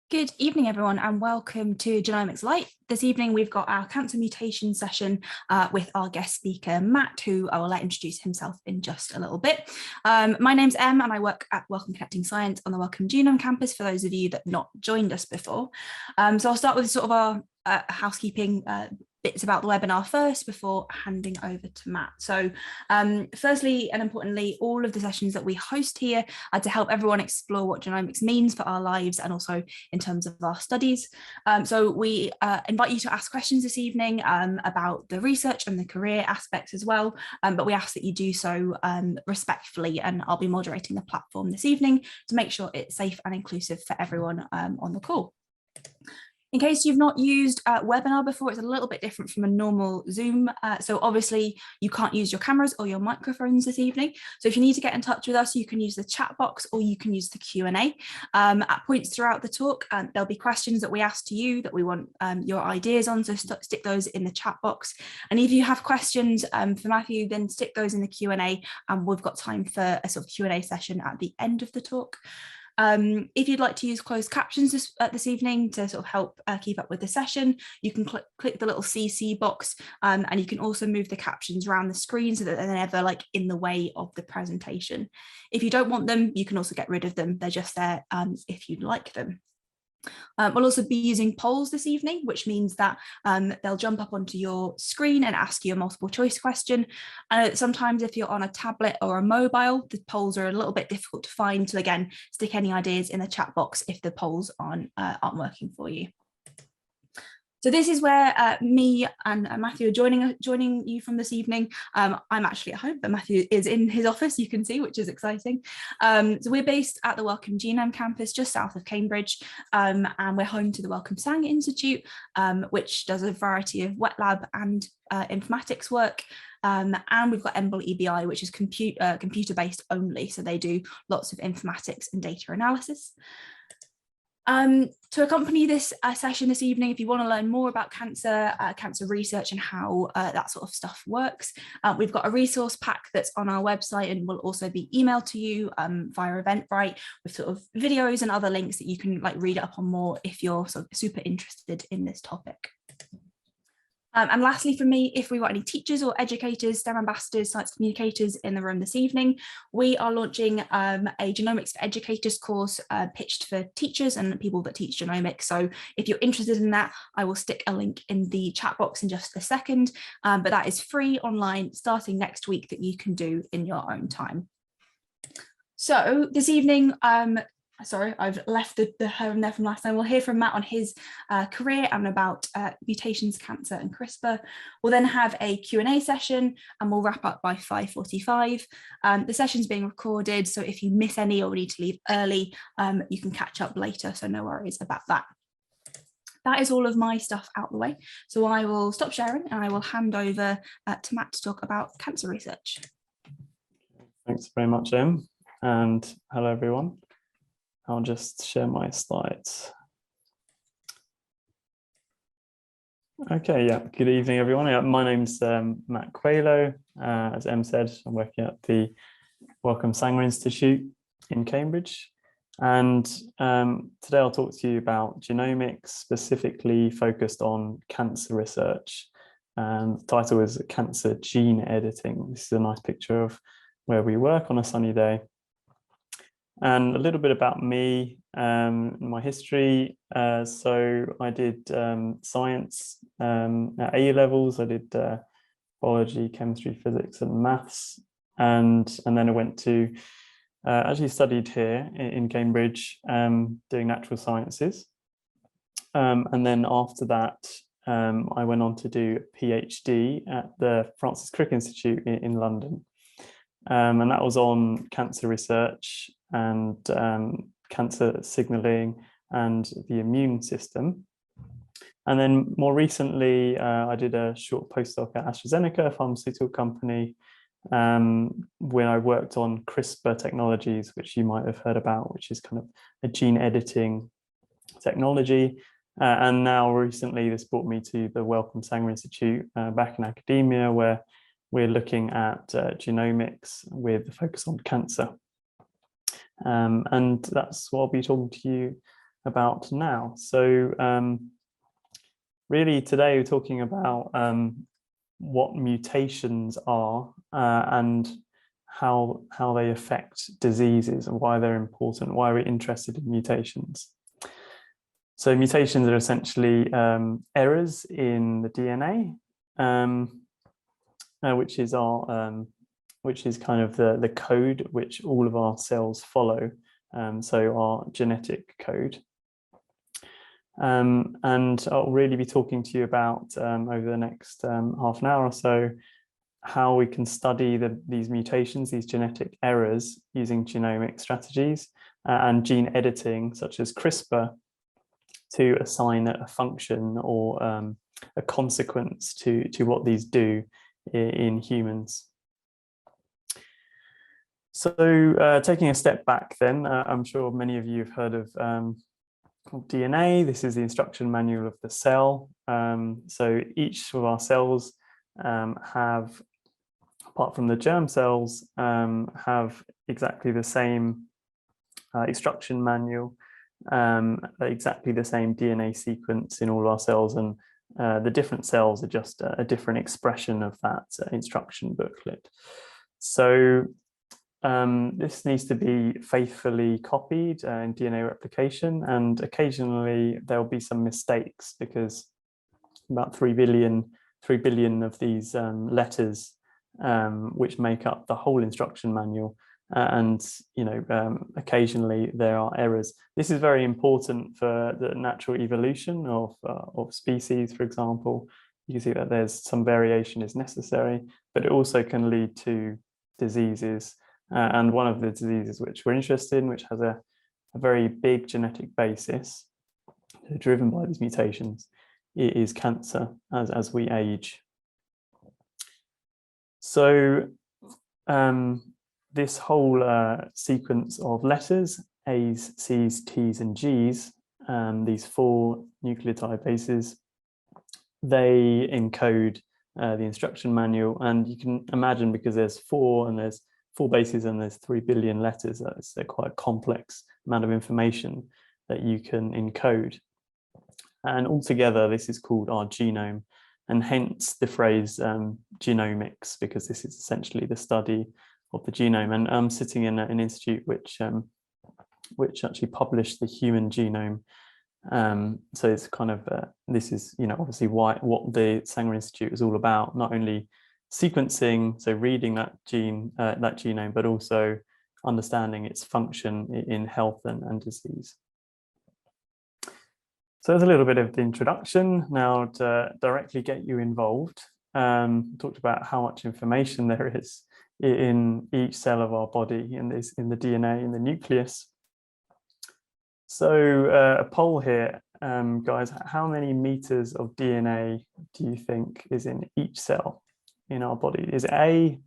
Good evening, everyone, and welcome to Genomics Lite. This evening, we've got our cancer mutation session with our guest speaker, Matt, who I will let introduce himself in just a little bit. My name's Em, and I work at Wellcome Connecting Science on the Wellcome Genome campus, for those of you that have not joined us before. So I'll start with sort of our housekeeping bits about the webinar first before handing over to Matt. So firstly and importantly, all of the sessions that we host here are to help everyone explore what genomics means for our lives and also in terms of our studies. So we invite you to ask questions this evening about the research and the career aspects as well, but we ask that you do so respectfully, and I'll be moderating the platform this evening to make sure it's safe and inclusive for everyone on the call. In case you've not used webinar before, it's a little bit different from a normal Zoom. So obviously you can't use your cameras or your microphones this evening. So if you need to get in touch with us, you can use the chat box or you can use the Q&A. At points throughout the talk, there'll be questions that we ask to you that we want your ideas on. So stick those in the chat box. And if you have questions for Matthew, then stick those in the Q&A, and we've got time for a sort of Q&A session at the end of the talk. If you'd like to use closed captions this evening to sort of help keep up with the session, you can click the little CC box, and you can also move the captions around the screen so that they're never like in the way of the presentation. If you don't want them, you can also get rid of them. They're just there if you'd like them. We'll also be using polls this evening, which means that they'll jump up onto your screen and ask you a multiple choice question. Sometimes if you're on a tablet or a mobile, the polls are a little bit difficult to find. So again, stick any ideas in the chat box if the polls aren't working for you. So this is where me and Matthew are joining you from this evening. I'm actually at home, but Matthew is in his office, you can see, which is exciting. So we're based at the Wellcome Genome campus, just south of Cambridge, and we're home to the Wellcome Sang Institute, which does a variety of wet lab and informatics work. And we've got EMBL EBI, which is computer-based only, so they do lots of informatics and data analysis. To accompany this session this evening, if you want to learn more about cancer research and how that sort of stuff works, we've got a resource pack that's on our website and will also be emailed to you via Eventbrite with sort of videos and other links that you can like read up on more if you're sort of super interested in this topic. And lastly, for me, if we got any teachers or educators, STEM ambassadors, science communicators in the room this evening, we are launching a Genomics for Educators course pitched for teachers and people that teach genomics. So if you're interested in that, I will stick a link in the chat box in just a second, but that is free online starting next week that you can do in your own time. So this evening, sorry, I've left the home there from last time. We'll hear from Matt on his career and about mutations, cancer and CRISPR. We'll then have a Q&A session and we'll wrap up by 5:45. The session's being recorded, so if you miss any or need to leave early, you can catch up later, so no worries about that. That is all of my stuff out the way. So I will stop sharing and I will hand over to Matt to talk about cancer research. Thanks very much, Em, and hello everyone. I'll just share my slides. Okay, yeah, good evening, everyone. Yeah, my name's Matt Quaylo. As Em said, I'm working at the Wellcome Sanger Institute in Cambridge. And today I'll talk to you about genomics, specifically focused on cancer research. And the title is Cancer Gene Editing. This is a nice picture of where we work on a sunny day. And a little bit about me, my history. So I did science at A levels. I did biology, chemistry, physics, and maths. And then I went to actually studied here in Cambridge, doing natural sciences. And then after that, I went on to do a PhD at the Francis Crick Institute in London. And that was on cancer research and cancer signaling and the immune system. And then more recently, I did a short postdoc at AstraZeneca, a pharmaceutical company, when I worked on Crispr Technologies, which you might have heard about, which is kind of a gene editing technology. And now recently, this brought me to the Wellcome Sanger Institute back in academia, where we're looking at genomics with a focus on cancer. And that's what I'll be talking to you about now. So really today we're talking about what mutations are and how they affect diseases and why they're important, why we're interested in mutations. So mutations are essentially errors in the DNA, which is kind of the code which all of our cells follow. So our genetic code. And I'll really be talking to you about over the next half an hour or so how we can study these mutations, these genetic errors, using genomic strategies and gene editing such as CRISPR to assign a function or a consequence to what these do in humans. So taking a step back then, I'm sure many of you have heard of DNA. This is the instruction manual of the cell. So each of our cells have, apart from the germ cells, have exactly the same instruction manual, exactly the same DNA sequence in all of our cells, and the different cells are just a different expression of that instruction booklet. So this needs to be faithfully copied in DNA replication, and occasionally there'll be some mistakes because about 3 billion of these letters which make up the whole instruction manual, and occasionally there are errors. This is very important for the natural evolution of species, for example. You can see that there's some variation is necessary, but it also can lead to diseases. And one of the diseases which we're interested in, which has a very big genetic basis driven by these mutations, is cancer as we age. So this whole sequence of letters, A's, C's, T's, and G's, these 4 nucleotide bases, they encode the instruction manual. And you can imagine, because there's 4 and there's 4 bases and there's 3 billion letters, they're quite a complex amount of information that you can encode. And altogether, this is called our genome, and hence the phrase genomics, because this is essentially the study of the genome. And I'm sitting in an institute which actually published the human genome. So it's kind of this is obviously what the Sanger Institute is all about, not only sequencing, so reading that genome, but also understanding its function in health and disease. So there's a little bit of the introduction. Now, to directly get you involved, talked about how much information there is in each cell of our body, in the DNA, in the nucleus. So a poll here, guys, how many meters of DNA do you think is in each cell in our body? Is it A,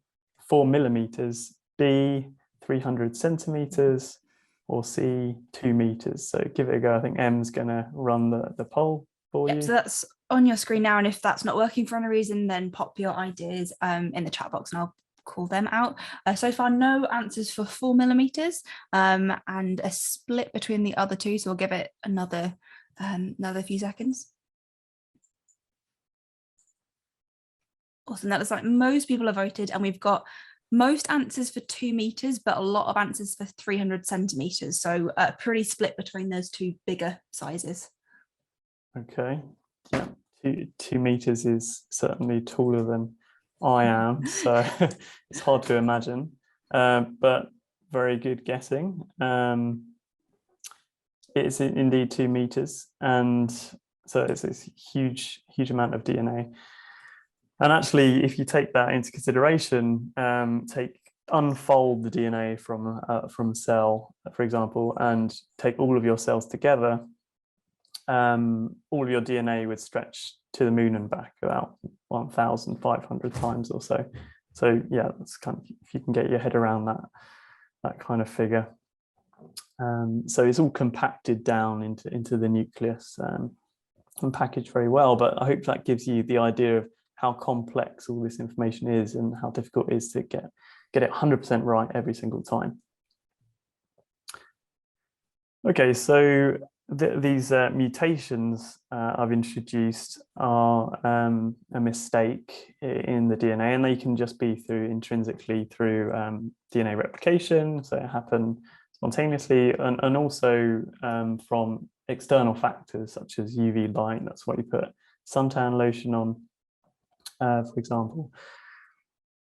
4 millimeters, B, 300 centimeters, or C, 2 meters? So give it a go. I think Em's going to run the poll for you. So that's on your screen now, and if that's not working for any reason, then pop your ideas in the chat box and I'll call them out. So far, no answers for 4 millimeters, and a split between the other two. So we'll give it another few seconds. Awesome. That looks like most people have voted, and we've got most answers for 2 meters, but a lot of answers for 300 centimeters. So pretty split between those two bigger sizes. Okay. Yeah. 2 meters is certainly taller than I am, so it's hard to imagine, but very good guessing. It's indeed 2 meters, and so it's this huge amount of DNA. And actually, if you take that into consideration, unfold the DNA from a cell, for example, and take all of your cells together, all of your DNA would stretch to the moon and back about 1,500 times or so. So yeah, that's kind of, if you can get your head around that kind of figure. So it's all compacted down into the nucleus and packaged very well. But I hope that gives you the idea of how complex all this information is and how difficult it is to get it 100% right every single time. Okay, so these mutations I've introduced are a mistake in the DNA, and they can just be intrinsically through DNA replication, so it happened spontaneously, and also from external factors such as UV light. That's why you put suntan lotion on, for example,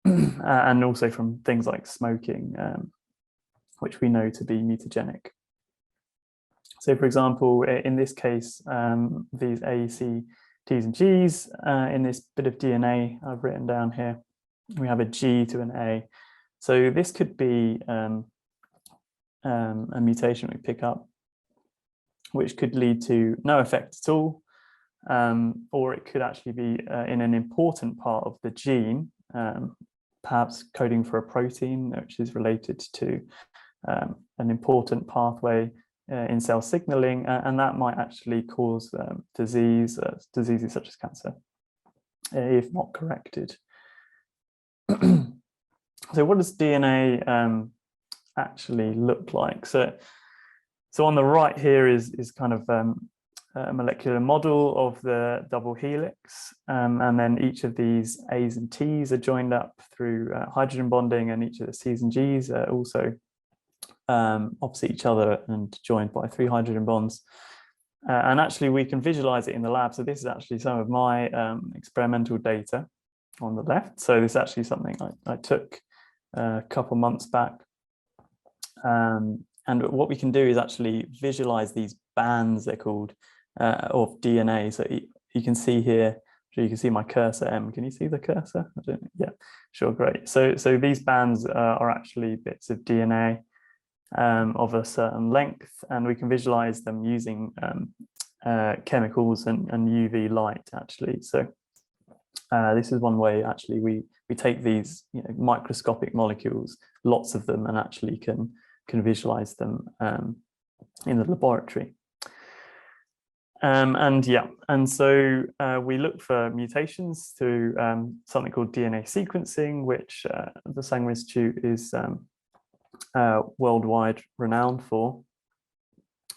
and also from things like smoking, which we know to be mutagenic. So, for example, in this case, these A, C, T's and G's, in this bit of DNA I've written down here, we have a G to an A. So this could be a mutation we pick up, which could lead to no effect at all, or it could actually be in an important part of the gene, perhaps coding for a protein, which is related to an important pathway in cell signaling, and that might actually cause diseases such as cancer, if not corrected. So what does DNA actually look like? So on the right here is kind of a molecular model of the double helix, and then each of these A's and T's are joined up through hydrogen bonding, and each of the C's and G's are also opposite each other and joined by 3 hydrogen bonds. And actually we can visualize it in the lab. So this is actually some of my experimental data on the left. So this is actually something I took a couple months back. And what we can do is actually visualize these bands, they're called, of DNA. So you can see here, you can see my cursor, M. Can you see the cursor? I don't know. Yeah, sure, great. So these bands are actually bits of DNA of a certain length, and we can visualize them using chemicals and UV light, actually. So this is one way, actually, we take these microscopic molecules, lots of them, and actually can visualize them in the laboratory. And so we look for mutations through something called DNA sequencing, which the Sanger Institute is worldwide renowned for.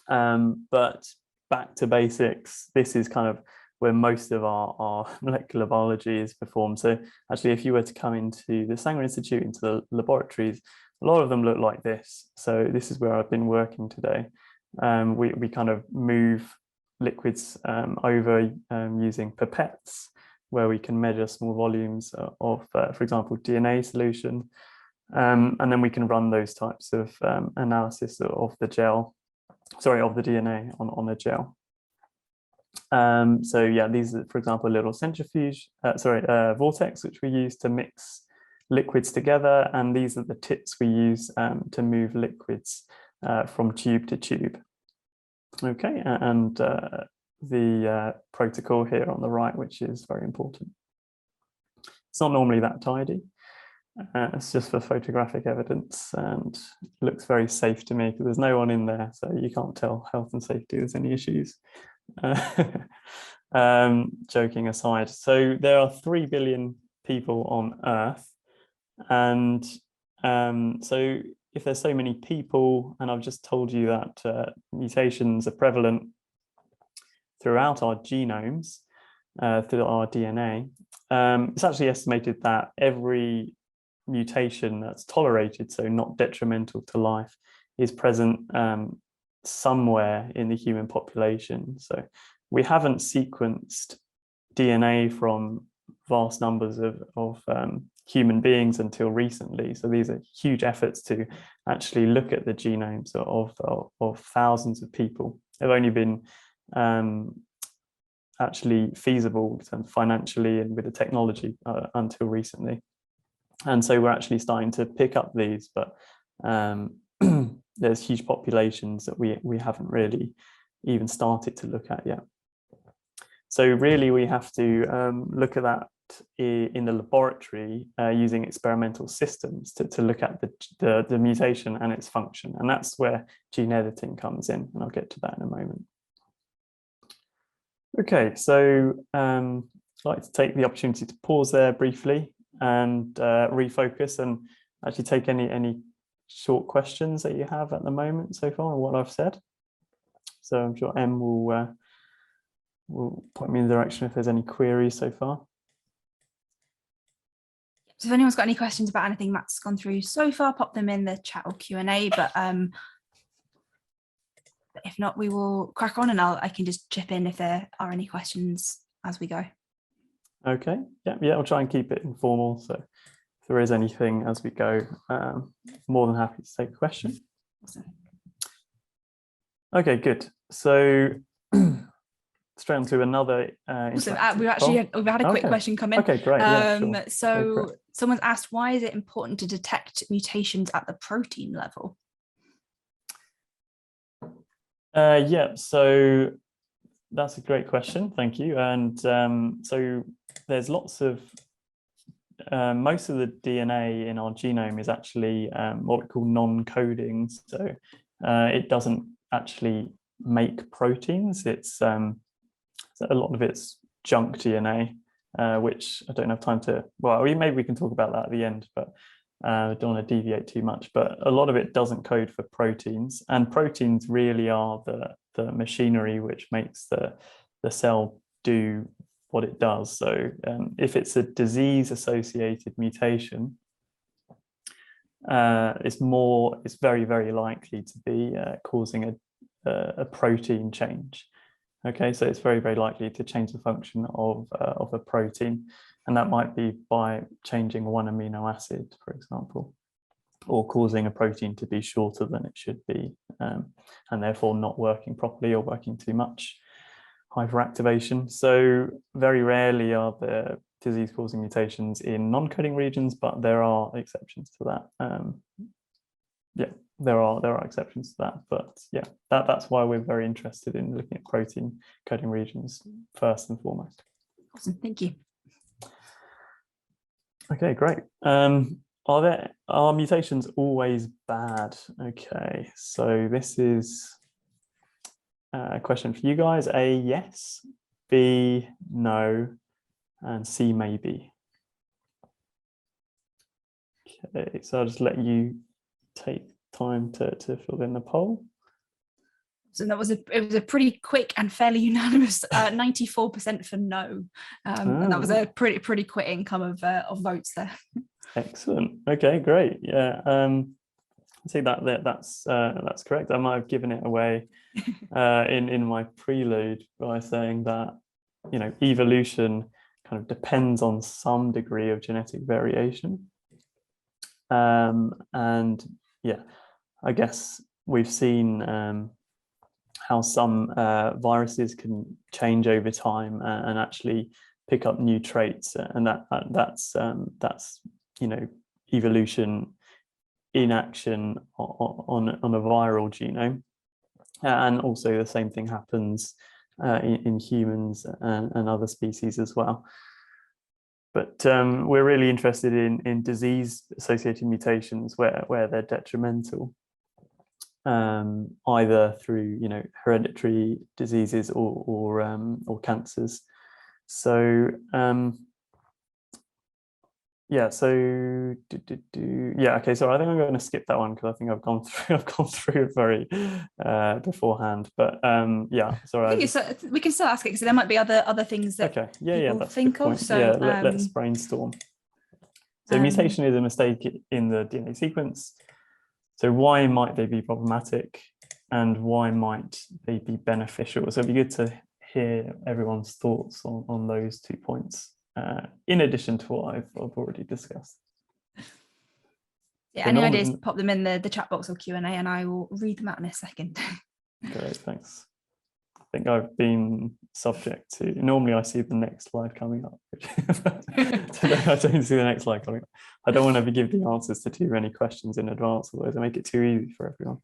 But back to basics, this is kind of where most of our molecular biology is performed. So actually, if you were to come into the Sanger Institute, into the laboratories, a lot of them look like this. So this is where I've been working today. We kind of move liquids over using pipettes, where we can measure small volumes of, for example, DNA solution. And then we can run those types of analysis of the DNA on the gel. So yeah, these are, for example, a little centrifuge, vortex, which we use to mix liquids together. And these are the tips we use to move liquids from tube to tube. Okay, and the protocol here on the right, which is very important. It's not normally that tidy. It's just for photographic evidence, and looks very safe to me because there's no one in there, so you can't tell health and safety there's any issues. Joking aside, so there are 3 billion people on Earth, and so if there's so many people, and I've just told you that mutations are prevalent throughout our genomes, through our DNA, it's actually estimated that every mutation that's tolerated, so not detrimental to life, is present somewhere in the human population. So we haven't sequenced DNA from vast numbers of human beings until recently. So these are huge efforts to actually look at the genomes of thousands of people. They've only been actually feasible financially and with the technology until recently. And so we're actually starting to pick up these, but there's huge populations that we haven't really even started to look at yet. So really we have to look at that in the laboratory using experimental systems to look at the mutation and its function. And that's where gene editing comes in, and I'll get to that in a moment. Okay, so I'd like to take the opportunity to pause there briefly and refocus and actually take any short questions that you have at the moment so far on what I've said. So I'm sure Em will point me in the direction if there's any queries so far. So if anyone's got any questions about anything Matt's gone through so far, pop them in the chat or Q&A. But if not, we will crack on, and I can just chip in if there are any questions as we go. Okay, yeah, I'll try and keep it informal. So if there is anything as we go, more than happy to take a question. Awesome. Okay, good. So straight on to another. Awesome. We've had a quick question come in. Okay, great. Yeah, sure. So someone's asked, why is it important to detect mutations at the protein level? Yeah, so that's a great question. Thank you. And so there's lots of most of the DNA in our genome is actually what we call non-coding. So it doesn't actually make proteins. It's a lot of it's junk DNA, which I don't have time to. Well, maybe we can talk about that at the end, but I don't want to deviate too much. But a lot of it doesn't code for proteins, and proteins really are the machinery which makes the cell do what it does. So if it's a disease-associated mutation, it's very, very likely to be causing a protein change. Okay, so it's very, very likely to change the function of a protein, and that might be by changing one amino acid, for example, or causing a protein to be shorter than it should be, and therefore not working properly or working too much, hyperactivation. So very rarely are there disease-causing mutations in non-coding regions, but there are exceptions to that. Yeah, there are exceptions to that, but yeah, that's why we're very interested in looking at protein coding regions first and foremost. Awesome, thank you. Okay, great. Are mutations always bad? Okay, so this is a question for you guys. A, yes. B, no. And C, maybe. Okay, so I'll just let you take time to fill in the poll. So that was it was a pretty quick and fairly unanimous 94% for no, and that was a pretty quick income of votes there. Excellent. Okay, great. Yeah, I see that's correct. I might have given it away in my prelude by saying that, you know, evolution kind of depends on some degree of genetic variation, and yeah, I guess we've seen how some viruses can change over time and actually pick up new traits, and that's you know, evolution in action on a viral genome. And also the same thing happens in humans and other species as well. But we're really interested in disease-associated mutations where they're detrimental, either through, you know, hereditary diseases or cancers. So yeah, so yeah, okay, so I think I'm going to skip that one because I think I've gone through it very beforehand. But yeah, sorry. We can still ask it because there might be other things that people think of. So yeah, let's brainstorm. So mutation is a mistake in the DNA sequence. So why might they be problematic, and why might they be beneficial? So it'd be good to hear everyone's thoughts on those 2 points, in addition to what I've already discussed. Yeah, so any ideas, pop them in the chat box or Q&A, and I will read them out in a second. Great, thanks. I think I've been subject to, normally I see the next slide coming up. Today I don't see the next slide coming up. I don't want to give the answers to too many questions in advance, otherwise I make it too easy for everyone.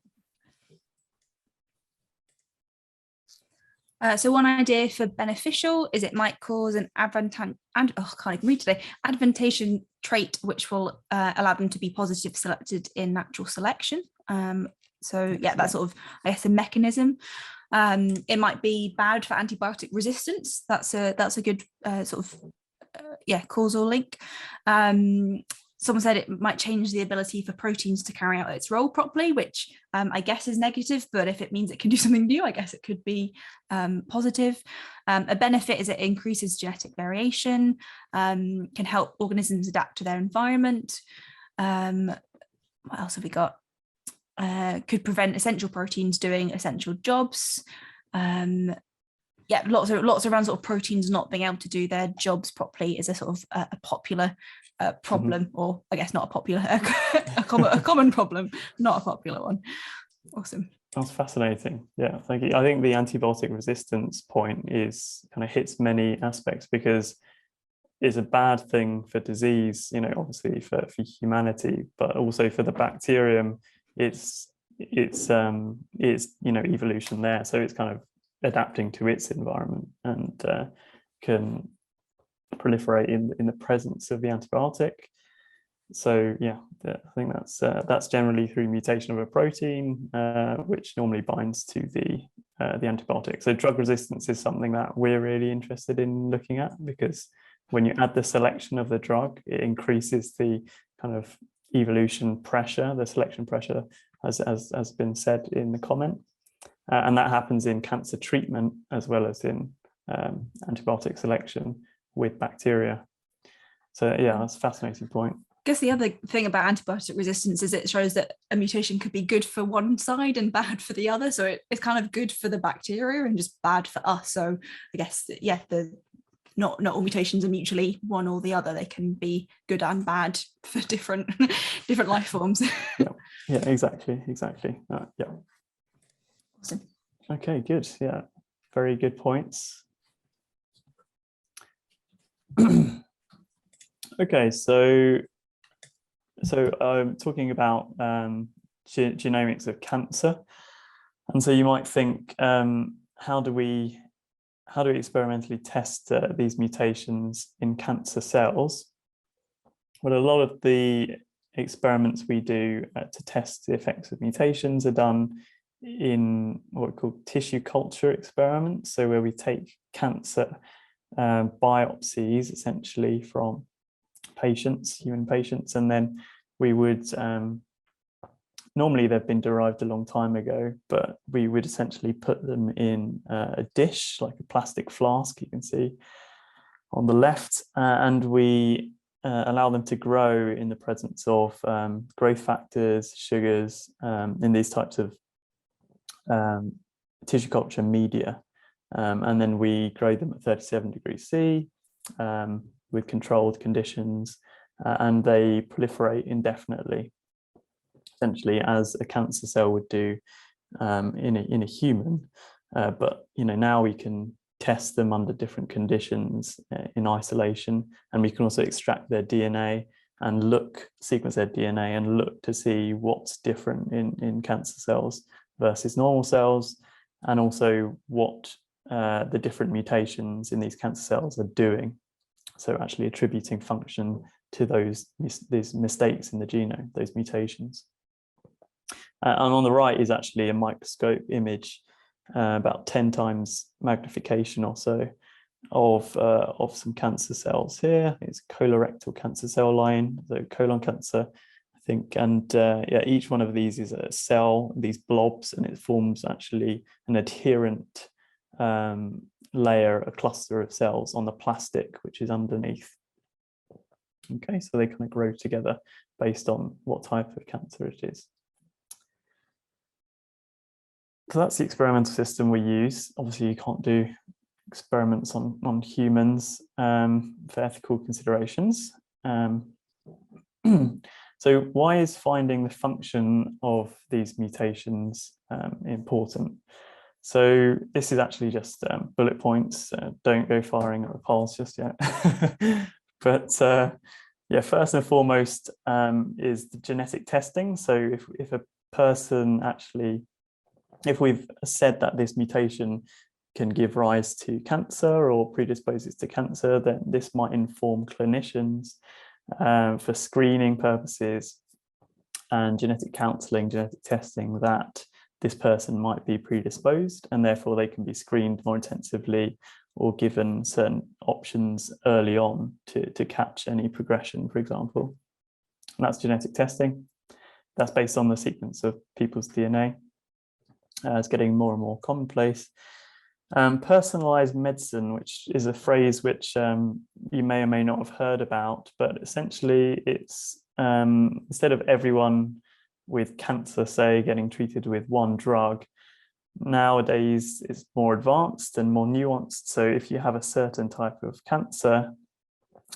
So one idea for beneficial is it might cause an advantation which will allow them to be positive selected in natural selection. So yeah, that's sort of, I guess, a mechanism. It might be bad for antibiotic resistance. That's a good sort of causal link. someone said it might change the ability for proteins to carry out its role properly, which I guess is negative, but if it means it can do something new, I guess it could be positive. A benefit is it increases genetic variation, can help organisms adapt to their environment. What else have we got? Could prevent essential proteins doing essential jobs. Yeah, lots around sort of proteins not being able to do their jobs properly is a sort of a popular problem, or I guess not a popular, a common problem, not a popular one. Awesome. That's fascinating. Yeah, thank you. I think the antibiotic resistance point is kind of hits many aspects, because it's a bad thing for disease, you know, obviously for humanity, but also for the bacterium. It's you know, evolution there, so it's kind of adapting to its environment and can proliferate in the presence of the antibiotic. So yeah, I think that's generally through mutation of a protein, which normally binds to the antibiotic. So drug resistance is something that we're really interested in looking at, because when you add the selection of the drug, it increases the kind of evolution pressure, the selection pressure, as been said in the comment. And that happens in cancer treatment as well as in antibiotic selection with bacteria. So yeah, that's a fascinating point. I guess the other thing about antibiotic resistance is it shows that a mutation could be good for one side and bad for the other. So it's kind of good for the bacteria and just bad for us. So I guess, yeah, not all mutations are mutually one or the other. They can be good and bad for different life forms. Yeah, exactly. Yeah. Awesome. Okay, good. Yeah, very good points. Okay, so I'm talking about genomics of cancer, and so you might think, how do we experimentally test these mutations in cancer cells? Well, a lot of the experiments we do to test the effects of mutations are done in what we call tissue culture experiments. So where we take cancer biopsies essentially from patients, human patients, and then we would, normally they've been derived a long time ago, but we would essentially put them in a dish, like a plastic flask, you can see on the left, and we allow them to grow in the presence of growth factors, sugars, in these types of tissue culture media. And then we grow them at 37 degrees C with controlled conditions, and they proliferate indefinitely, essentially as a cancer cell would do in a human. But you know, now we can test them under different conditions in isolation, and we can also extract their DNA and sequence their DNA and look to see what's different in cancer cells versus normal cells, and also what the different mutations in these cancer cells are doing. So actually attributing function to these mistakes in the genome, those mutations. And on the right is actually a microscope image, about 10 times magnification or so, of some cancer cells here. It's colorectal cancer cell line, so colon cancer, I think. And yeah, each one of these is a cell, these blobs, and it forms actually an adherent layer, a cluster of cells on the plastic which is underneath. Okay, so they kind of grow together based on what type of cancer it is. So that's the experimental system we use. Obviously, you can't do experiments on humans for ethical considerations. So why is finding the function of these mutations important? So this is actually just bullet points. Don't go firing at the polls just yet. But yeah, first and foremost is the genetic testing. So if a person actually, if we've said that this mutation can give rise to cancer or predisposes to cancer, then this might inform clinicians for screening purposes and genetic counseling, genetic testing, that this person might be predisposed, and therefore they can be screened more intensively or given certain options early on to catch any progression, for example. and that's genetic testing. That's based on the sequence of people's DNA. It's getting more and more commonplace. Personalized medicine, which is a phrase which you may or may not have heard about, but essentially it's instead of everyone with cancer, say, getting treated with one drug, nowadays it's more advanced and more nuanced. So if you have a certain type of cancer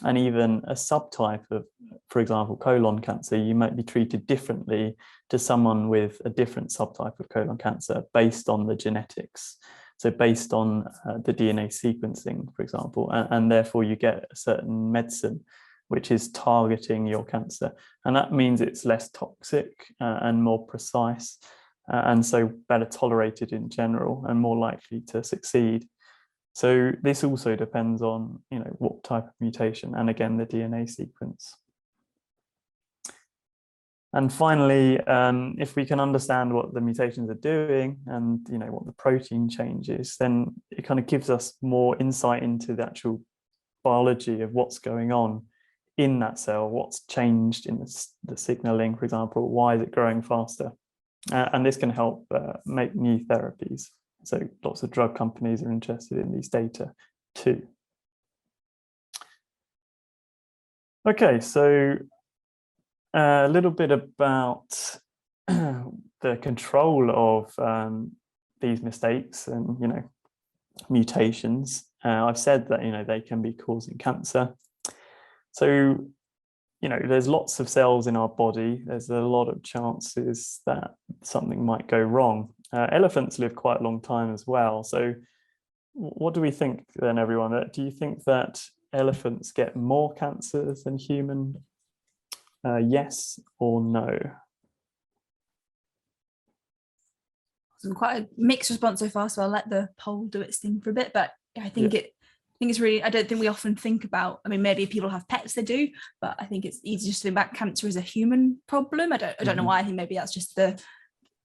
and even a subtype of, for example, colon cancer, you might be treated differently to someone with a different subtype of colon cancer based on the genetics. So based on the DNA sequencing, for example, and therefore you get a certain medicine which is targeting your cancer. And that means it's less toxic and more precise, and so better tolerated in general and more likely to succeed. So this also depends on, what type of mutation, and again, the DNA sequence. And finally, if we can understand what the mutations are doing and what the protein change is, then it kind of gives us more insight into the actual biology of what's going on in that cell, what's changed in the signaling, for example, why is it growing faster? And this can help make new therapies. So lots of drug companies are interested in these data too. Okay, so a little bit about the control of these mistakes and mutations. I've said that they can be causing cancer. So there's lots of cells in our body. There's a lot of chances that something might go wrong. Elephants live quite a long time as well. So what do we think then, everyone? Do you think that elephants get more cancers than human? Yes or no? Quite a mixed response so far, so I'll let the poll do its thing for a bit, but I think it's really, I don't think we often think about, maybe if people have pets they do, but I think it's easy just to think about cancer as a human problem. I don't know why. I think maybe that's just the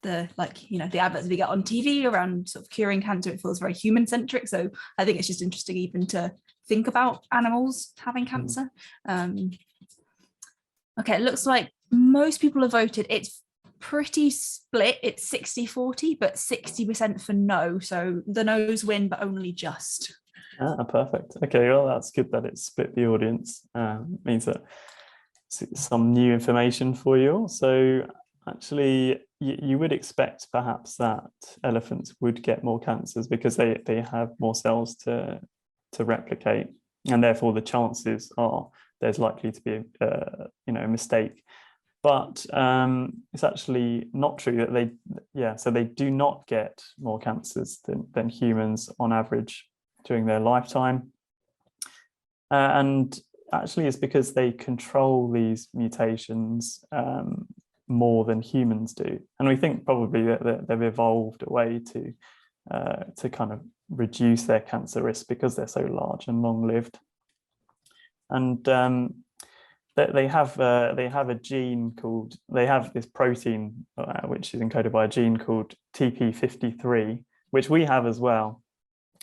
the adverts we get on TV around sort of curing cancer. It feels very human centric, so I think it's just interesting even to think about animals having cancer. Okay, it looks like most people have voted. It's pretty split. It's 60-40, but 60% for no, so the no's win, but only just. Perfect. Okay, well, that's good that it's split the audience. Means that some new information for you all. So actually, you would expect perhaps that elephants would get more cancers because they have more cells to replicate, and therefore the chances are there's likely to be a mistake. But it's actually not true that so they do not get more cancers than humans on average during their lifetime. And actually it's because they control these mutations more than humans do. And we think probably that they've evolved a way to kind of reduce their cancer risk because they're so large and long-lived. And they have a gene called, they have this protein which is encoded by a gene called TP53, which we have as well.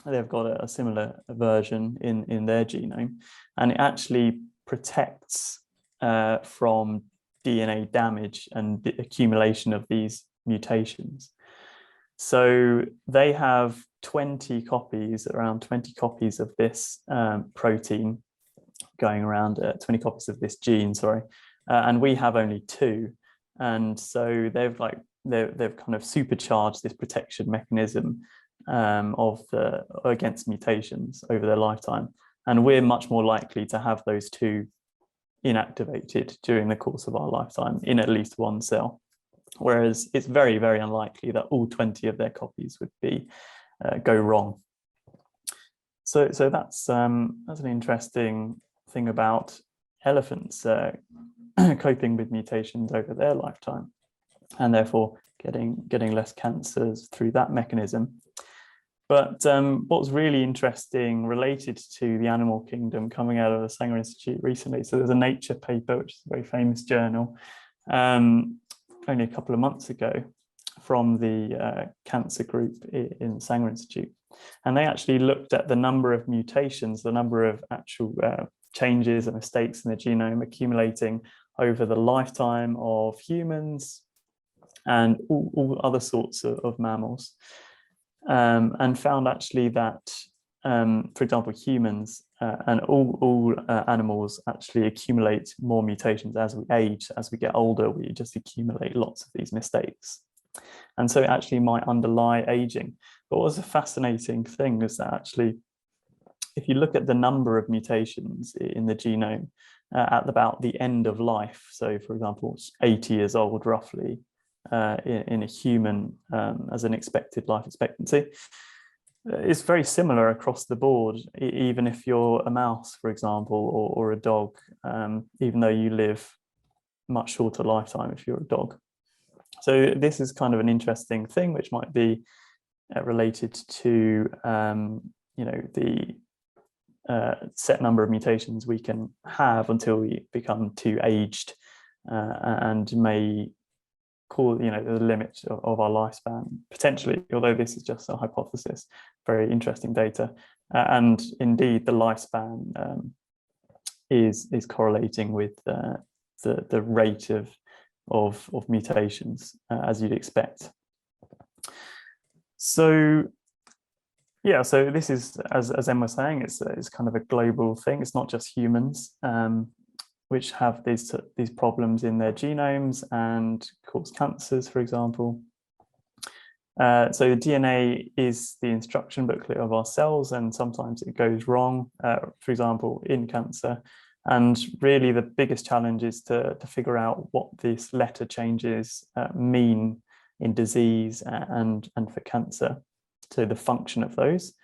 They've got a similar version in their genome, and it actually protects from DNA damage and the accumulation of these mutations. So they have around 20 copies of this protein going around, 20 copies of this gene, sorry, and we have only 2. And so they've kind of supercharged this protection mechanism against mutations over their lifetime, and we're much more likely to have those 2 inactivated during the course of our lifetime in at least one cell, whereas it's very, very unlikely that all 20 of their copies would go wrong. So that's an interesting thing about elephants coping with mutations over their lifetime, and therefore getting less cancers through that mechanism. But what's really interesting related to the animal kingdom coming out of the Sanger Institute recently, so there's a Nature paper, which is a very famous journal, only a couple of months ago, from the cancer group in the Sanger Institute. And they actually looked at the number of mutations, the number of actual changes and mistakes in the genome accumulating over the lifetime of humans and all other sorts of mammals, and found actually that, for example, humans and all animals actually accumulate more mutations as we age. As we get older, we just accumulate lots of these mistakes. And so it actually might underlie aging. But what was a fascinating thing is that actually, if you look at the number of mutations in the genome at about the end of life, so for example, 80 years old roughly, in a human as an expected life expectancy, it's very similar across the board, even if you're a mouse, for example, or a dog, even though you live much shorter lifetime if you're a dog. So this is kind of an interesting thing, which might be related to the set number of mutations we can have until we become too aged, and may cause the limit of our lifespan potentially, although this is just a hypothesis. Very interesting data, and indeed the lifespan is correlating with the rate of mutations, as you'd expect. So yeah, so this is, as Emma was saying, it's kind of a global thing. It's not just humans which have these problems in their genomes and cause cancers, for example. So the DNA is the instruction booklet of our cells, and sometimes it goes wrong, for example, in cancer. And really the biggest challenge is to figure out what these letter changes mean in disease and for cancer, so the function of those.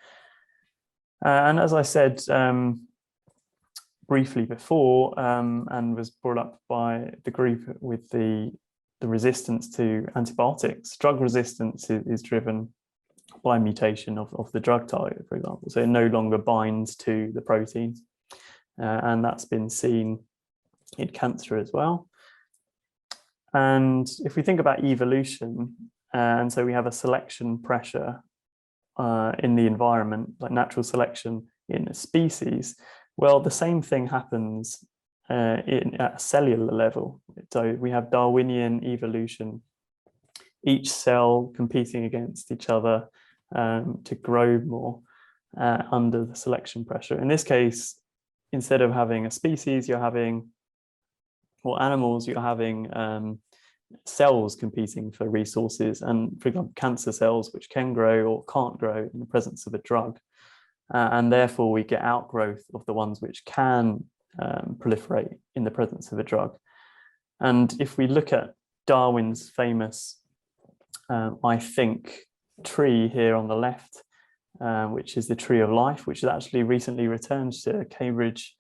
And as I said briefly before, and was brought up by the group with the resistance to antibiotics, drug resistance is driven by mutation of the drug target, for example. So it no longer binds to the proteins. And that's been seen in cancer as well. And if we think about evolution, and so we have a selection pressure in the environment, like natural selection in a species, well, the same thing happens at a cellular level. So we have Darwinian evolution, each cell competing against each other to grow more under the selection pressure. In this case, instead of having a species, you're having, or animals, you're having cells competing for resources, and for example, cancer cells, which can grow or can't grow in the presence of a drug. And therefore we get outgrowth of the ones which can proliferate in the presence of a drug. And if we look at Darwin's famous, I think, tree here on the left, which is the tree of life, which is actually recently returned to Cambridge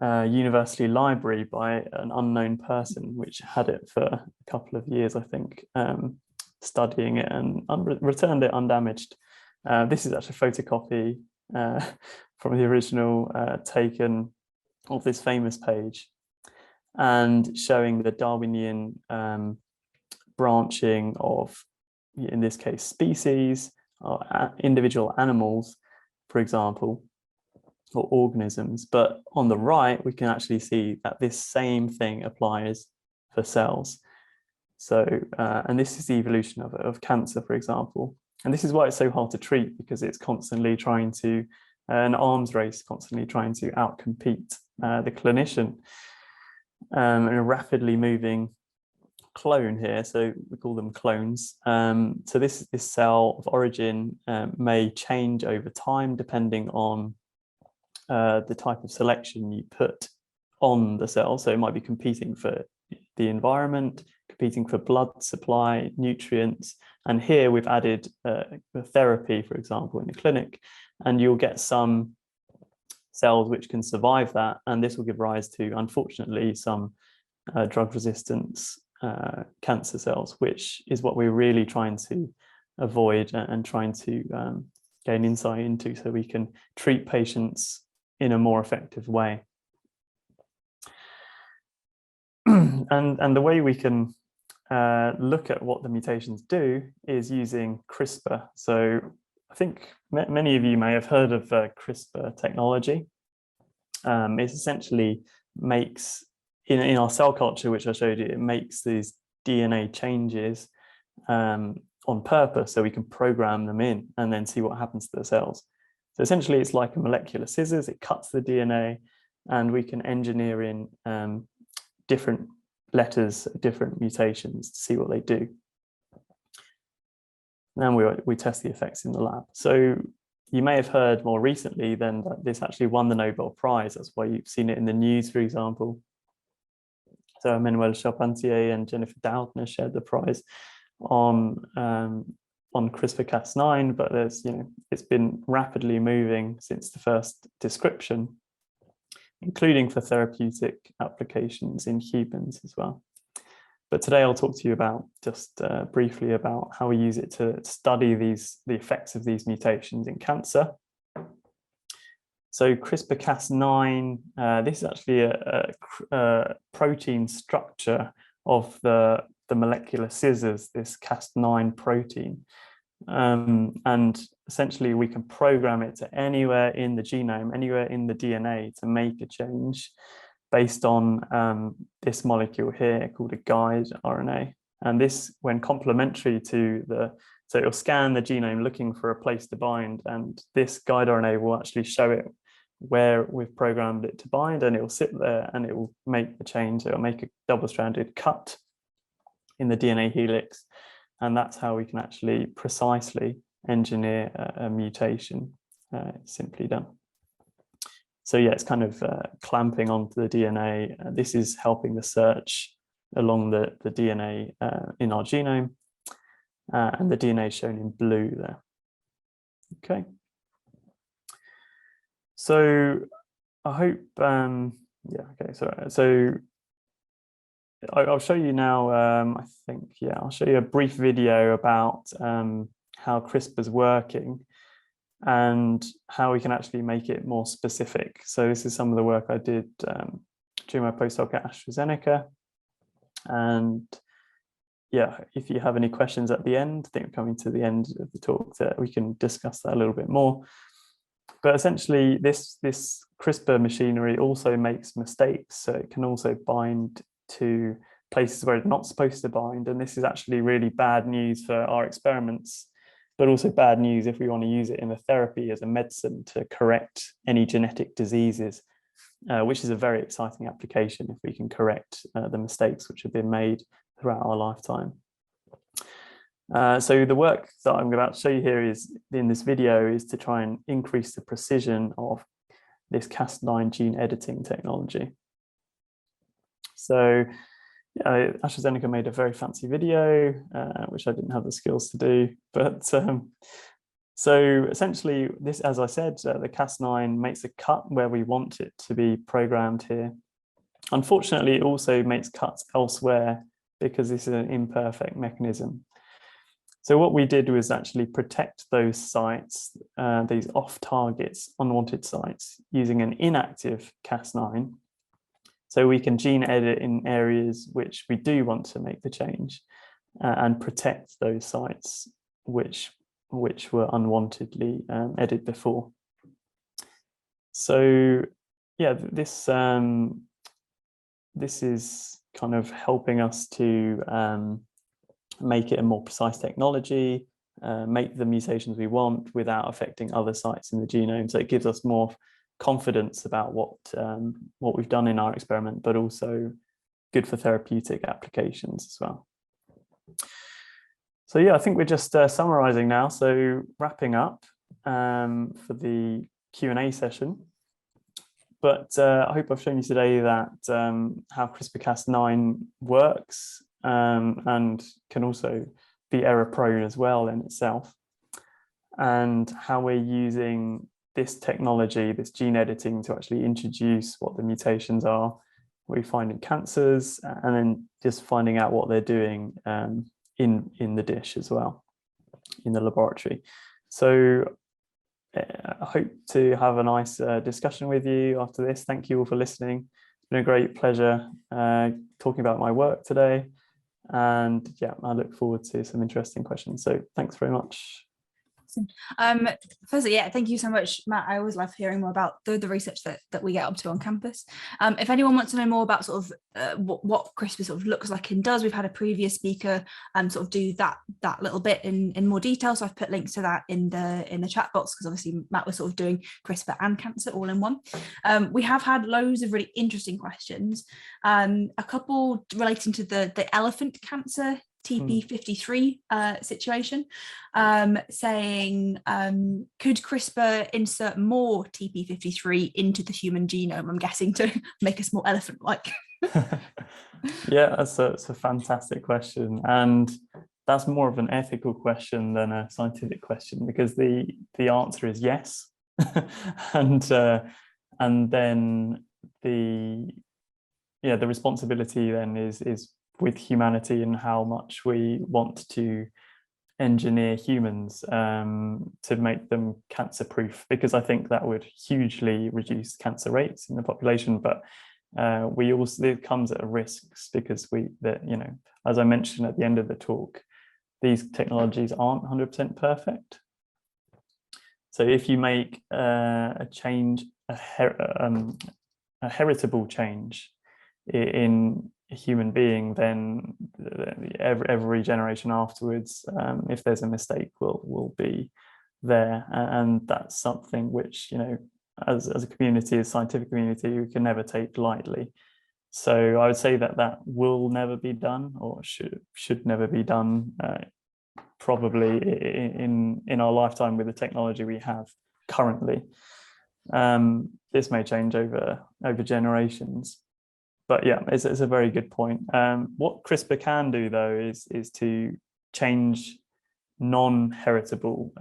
University Library by an unknown person, which had it for a couple of years, I think, studying it, and returned it undamaged. This is actually a photocopy from the original taken of this famous page, and showing the Darwinian branching of, in this case, species or individual animals, for example, or organisms. But on the right, we can actually see that this same thing applies for cells. So, and this is the evolution of cancer, for example. And this is why it's so hard to treat, because it's constantly trying to, an arms race, constantly trying to outcompete the clinician, in a rapidly moving clone here. So we call them clones. So this cell of origin may change over time depending on the type of selection you put on the cell. So it might be competing for the environment, competing for blood supply, nutrients. And here we've added the therapy, for example, in the clinic, and you'll get some cells which can survive that. And this will give rise to, unfortunately, some drug resistance cancer cells, which is what we're really trying to avoid and trying to gain insight into, so we can treat patients in a more effective way. And the way we can look at what the mutations do is using CRISPR. So I think many of you may have heard of Crispr technology. It essentially makes in our cell culture, which I showed you, it makes these DNA changes on purpose, so we can program them in and then see what happens to the cells. So essentially, it's like a molecular scissors. It cuts the DNA, and we can engineer in different letters, different mutations to see what they do. Then we test the effects in the lab. So you may have heard more recently then that this actually won the Nobel Prize. That's why you've seen it in the news, for example. So Emmanuelle Charpentier and Jennifer Doudna shared the prize on CRISPR-Cas9, but there's, it's been rapidly moving since the first description, including for therapeutic applications in humans as well. But today I'll talk to you about just briefly about how we use it to study the effects of these mutations in cancer. So CRISPR-Cas9, this is actually a protein structure of the molecular scissors, this Cas9 protein. And essentially we can program it to anywhere in the genome, anywhere in the DNA to make a change based on this molecule here called a guide RNA. And this, when complementary to so it'll scan the genome looking for a place to bind, and this guide RNA will actually show it where we've programmed it to bind, and it will sit there and it will make the change. It will make a double-stranded cut in the DNA helix, and that's how we can actually precisely engineer a mutation. Simply done. So yeah, it's kind of clamping onto the DNA. This is helping the search along the DNA in our genome, and the DNA is shown in blue there. Okay. So I hope, so I'll show you now, I'll show you a brief video about how CRISPR is working and how we can actually make it more specific. So this is some of the work I did during my postdoc at AstraZeneca. And yeah, if you have any questions at the end, I think we're coming to the end of the talk, that we can discuss that a little bit more. But essentially, this CRISPR machinery also makes mistakes. So it can also bind to places where it's not supposed to bind. And this is actually really bad news for our experiments, but also bad news if we want to use it in a therapy as a medicine to correct any genetic diseases, which is a very exciting application if we can correct the mistakes which have been made throughout our lifetime. So the work that I'm about to show you here is in this video is to try and increase the precision of this Cas9 gene editing technology. So AstraZeneca made a very fancy video, which I didn't have the skills to do. But so essentially this, as I said, the Cas9 makes a cut where we want it to be programmed here. Unfortunately, it also makes cuts elsewhere because this is an imperfect mechanism. So what we did was actually protect those sites, these off targets, unwanted sites, using an inactive Cas9. So we can gene edit in areas which we do want to make the change and protect those sites which were unwantedly edited before. So yeah, this is kind of helping us to make it a more precise technology, make the mutations we want without affecting other sites in the genome. So it gives us more confidence about what we've done in our experiment, but also good for therapeutic applications as well. So yeah, I think we're just summarizing now. So wrapping up for the Q&A session. But I hope I've shown you today that how CRISPR-Cas9 works and can also be error prone as well in itself, and how we're using this technology, this gene editing, to actually introduce what the mutations are we find in cancers, and then just finding out what they're doing in the dish as well, in the laboratory. So I hope to have a nice discussion with you after this. Thank you all for listening. It's been a great pleasure talking about my work today. And yeah, I look forward to some interesting questions. So thanks very much. Amazing. Firstly, yeah, thank you so much, Matt. I always love hearing more about the research that we get up to on campus. If anyone wants to know more about sort of what CRISPR sort of looks like and does, we've had a previous speaker sort of do that little bit in more detail. So I've put links to that in the chat box, because obviously Matt was sort of doing CRISPR and cancer all in one. We have had loads of really interesting questions. A couple relating to the elephant cancer TP53 situation, saying, could CRISPR insert more TP53 into the human genome? I'm guessing to make us more elephant-like. Yeah, that's a fantastic question, and that's more of an ethical question than a scientific question, because the answer is yes, and then the responsibility then is with humanity and how much we want to engineer humans to make them cancer proof, because I think that would hugely reduce cancer rates in the population. But we also, it comes at risks, because as I mentioned at the end of the talk, these technologies aren't 100% perfect. So if you make a change, a heritable change in a human being, then every generation afterwards, if there's a mistake, will be there, and that's something which, as a community, as a scientific community, we can never take lightly. So I would say that will never be done, or should never be done, probably in our lifetime with the technology we have currently. This may change over generations. But yeah, it's a very good point. What CRISPR can do, though, is to change non-heritable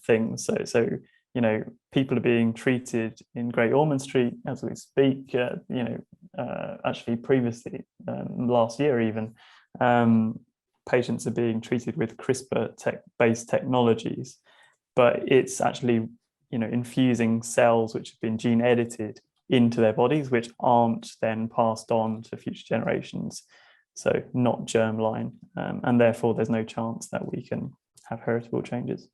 things. So people are being treated in Great Ormond Street as we speak. Actually previously, last year even, patients are being treated with CRISPR-based technologies, but it's actually infusing cells which have been gene edited into their bodies, which aren't then passed on to future generations, so not germline, and therefore there's no chance that we can have heritable changes.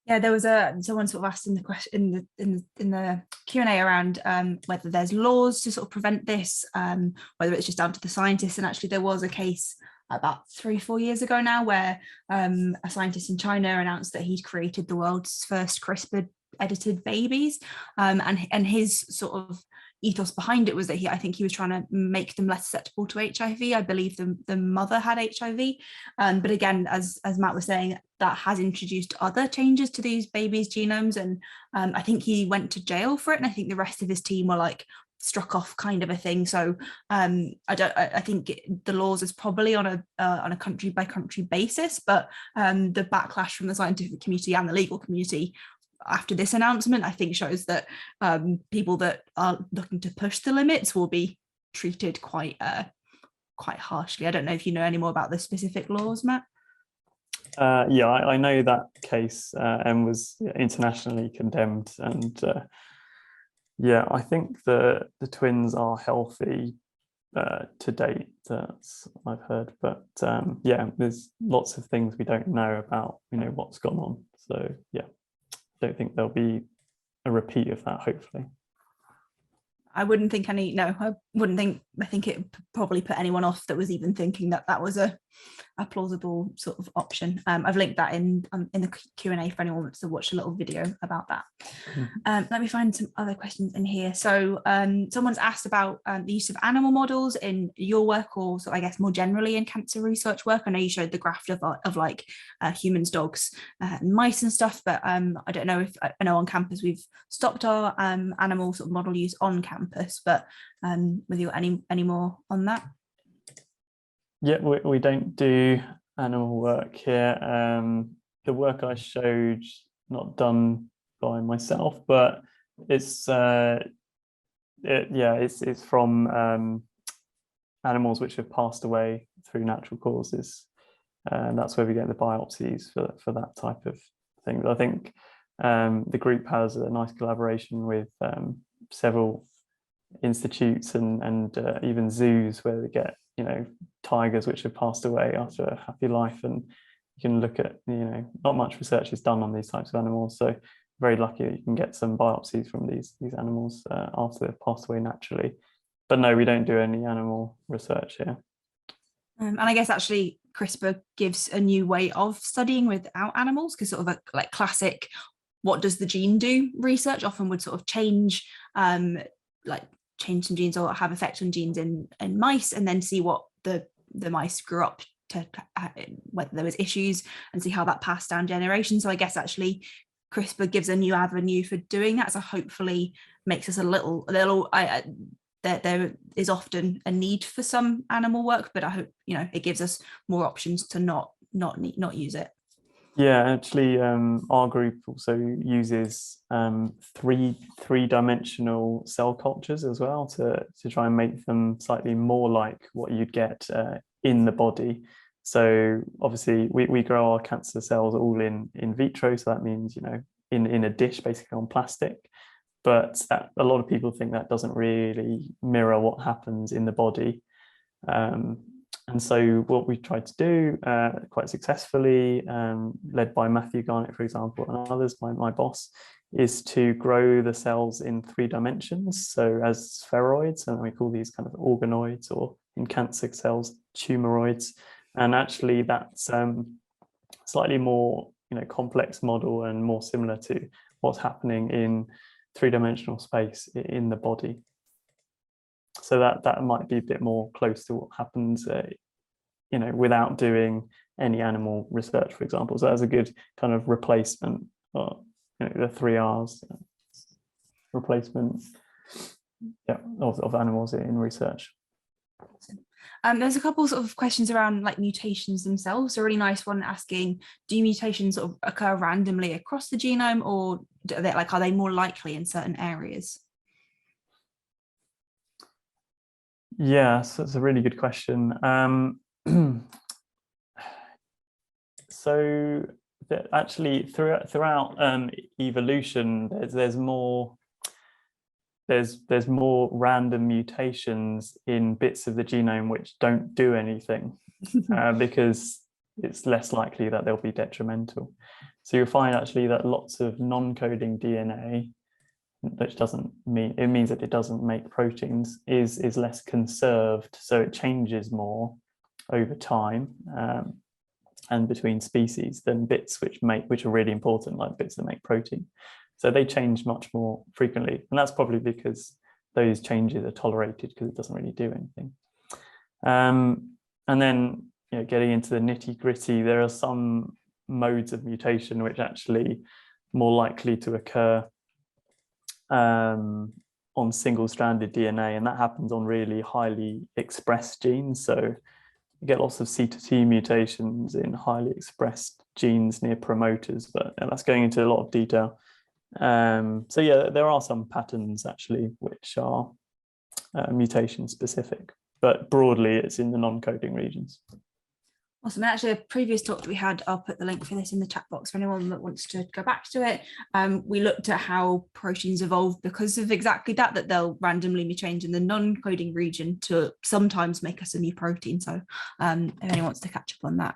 Yeah, there was someone sort of asked in the question in the Q&A around whether there's laws to sort of prevent this, whether it's just down to the scientists. And actually there was a case about 3-4 years ago now where a scientist in China announced that he'd created the world's first CRISPR edited babies, and his sort of ethos behind it was that I think he was trying to make them less susceptible to HIV. I believe the mother had HIV, but again, as Matt was saying, that has introduced other changes to these babies' genomes, and I think he went to jail for it, and I think the rest of his team were like struck off, kind of a thing. So I think the laws is probably on a country by country basis, but the backlash from the scientific community and the legal community after this announcement, I think, shows that people that are looking to push the limits will be treated quite harshly. I don't know if you know any more about the specific laws, Matt. Yeah, I know that case and was internationally condemned, and yeah, I think the twins are healthy to date. That's I've heard, but yeah, there's lots of things we don't know about what's gone on. So yeah, don't think there'll be a repeat of that, hopefully. I wouldn't think I think it probably put anyone off that was even thinking that was a plausible sort of option. I've linked that in the Q&A for anyone who wants to watch a little video about that. Let me find some other questions in here. So someone's asked about the use of animal models in your work, or so I guess more generally in cancer research work. I know you showed the graph of like humans, dogs, and mice and stuff, but I don't know if I know on campus we've stopped our animal sort of model use on campus, but with you any more on that? Yeah, we don't do animal work here. The work I showed, not done by myself, but it's it's from animals which have passed away through natural causes, and that's where we get the biopsies for that type of thing. But I think the group has a nice collaboration with several institutes and even zoos, where they get tigers which have passed away after a happy life and you can look at, not much research is done on these types of animals. So very lucky that you can get some biopsies from these animals after they've passed away naturally. But no, we don't do any animal research here. And I guess actually CRISPR gives a new way of studying without animals, because sort of like classic, what does the gene do research often would sort of change some genes or have effect on genes in mice, and then see what the mice grew up to, whether there was issues, and see how that passed down generations. So I guess actually CRISPR gives a new avenue for doing that. So hopefully makes us a little there is often a need for some animal work, but I hope it gives us more options to not use it. Yeah, actually, our group also uses three-dimensional cell cultures as well to try and make them slightly more like what you'd get in the body. So obviously, we grow our cancer cells all in vitro, so that means in a dish, basically on plastic. But a lot of people think that doesn't really mirror what happens in the body. And so what we tried to do quite successfully, led by Matthew Garnett, for example, and others, my boss, is to grow the cells in 3 dimensions. So as spheroids, and we call these kind of organoids, or in cancer cells, tumoroids. And actually that's slightly more complex model and more similar to what's happening in 3-dimensional space in the body. So that might be a bit more close to what happens, without doing any animal research, for example. So that's a good kind of replacement, or the 3 R's replacement, of animals in research. There's a couple sort of questions around like mutations themselves. A really nice one asking, do mutations sort of occur randomly across the genome, or are they more likely in certain areas? Yes, that's a really good question. So actually throughout evolution, there's more random mutations in bits of the genome which don't do anything because it's less likely that they'll be detrimental. So you'll find actually that lots of non-coding DNA, which means that it doesn't make proteins, is less conserved, so it changes more over time and between species than bits which are really important, like bits that make protein. So they change much more frequently, and that's probably because those changes are tolerated because it doesn't really do anything. And then getting into the nitty-gritty, there are some modes of mutation which actually more likely to occur on single-stranded DNA, and that happens on really highly expressed genes. So you get lots of C to T mutations in highly expressed genes near promoters, but that's going into a lot of detail. So yeah, there are some patterns actually which are mutation specific, but broadly it's in the non-coding regions. Awesome. And actually, a previous talk that we had, I'll put the link for this in the chat box for anyone that wants to go back to it. We looked at how proteins evolve because of exactly that they'll randomly change in the non-coding region to sometimes make us a new protein. So if anyone wants to catch up on that.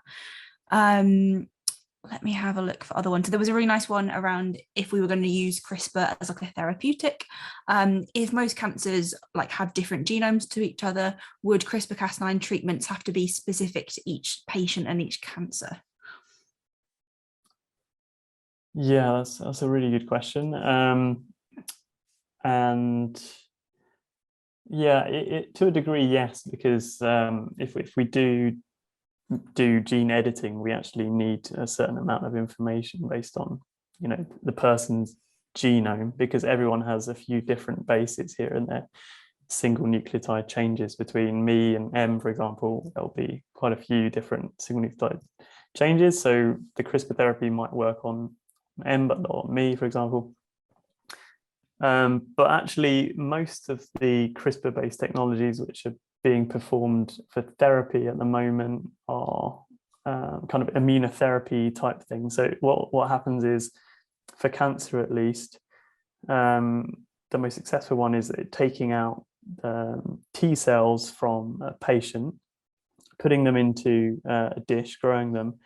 Let me have a look for other ones. So there was a really nice one around if we were going to use CRISPR as like a therapeutic. If most cancers have different genomes to each other, would CRISPR-Cas9 treatments have to be specific to each patient and each cancer? Yeah, that's a really good question. And yeah, to a degree, yes, because if we do gene editing, we actually need a certain amount of information based on the person's genome, because everyone has a few different bases here and there, single nucleotide changes between me and M, for example. There'll be quite a few different single nucleotide changes, so the CRISPR therapy might work on M but not on me, for example. But actually most of the CRISPR based technologies which are being performed for therapy at the moment are kind of immunotherapy type things. So what happens is, for cancer at least, the most successful one is taking out T cells from a patient, putting them into a dish, growing them,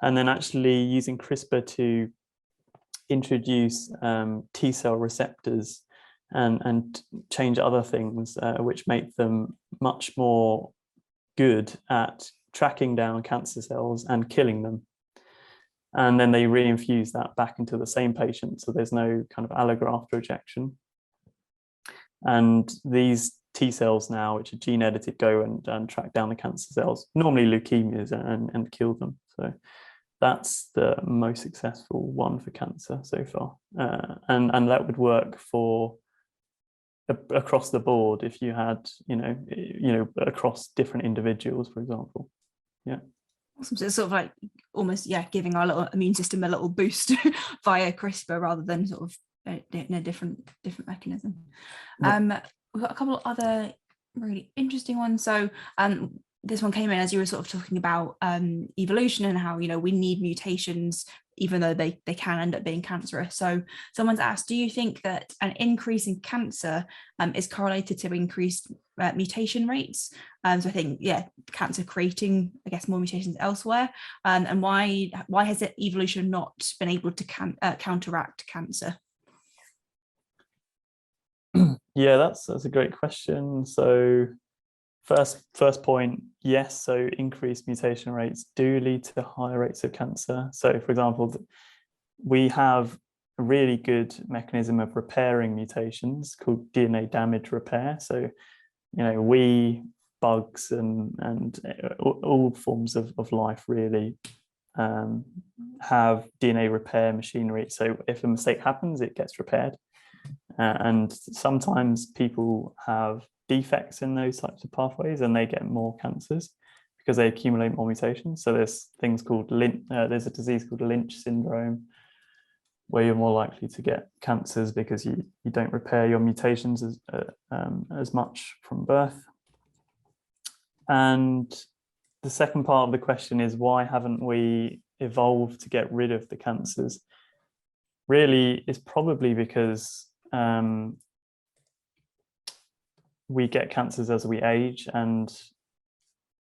and then actually using CRISPR to introduce T cell receptors and change other things, which make them much more good at tracking down cancer cells and killing them. And then they reinfuse that back into the same patient, so there's no kind of allograft rejection. And these T cells now, which are gene edited, go and track down the cancer cells, normally leukemias, and kill them. So that's the most successful one for cancer so far, and that would work for across the board if you had, across different individuals, for example. Yeah. Awesome. So it's sort of like almost, giving our little immune system a little boost via CRISPR rather than sort of in a different mechanism. Yeah. We've got a couple of other really interesting ones. So this one came in as you were sort of talking about evolution and how, we need mutations even though they can end up being cancerous. So someone's asked, do you think that an increase in cancer is correlated to increased mutation rates? So I think, cancer creating, I guess, more mutations elsewhere. And why has evolution not been able to counteract cancer? Yeah, that's a great question. So first point, yes, so increased mutation rates do lead to higher rates of cancer. So for example, we have a really good mechanism of repairing mutations called DNA damage repair. So, we, bugs, and all forms of life really have DNA repair machinery. So if a mistake happens, it gets repaired. And sometimes people have defects in those types of pathways and they get more cancers because they accumulate more mutations. So there's things called there's a disease called Lynch syndrome, where you're more likely to get cancers because you don't repair your mutations as much from birth. And the second part of the question is, why haven't we evolved to get rid of the cancers? Really, it's probably because we get cancers as we age, and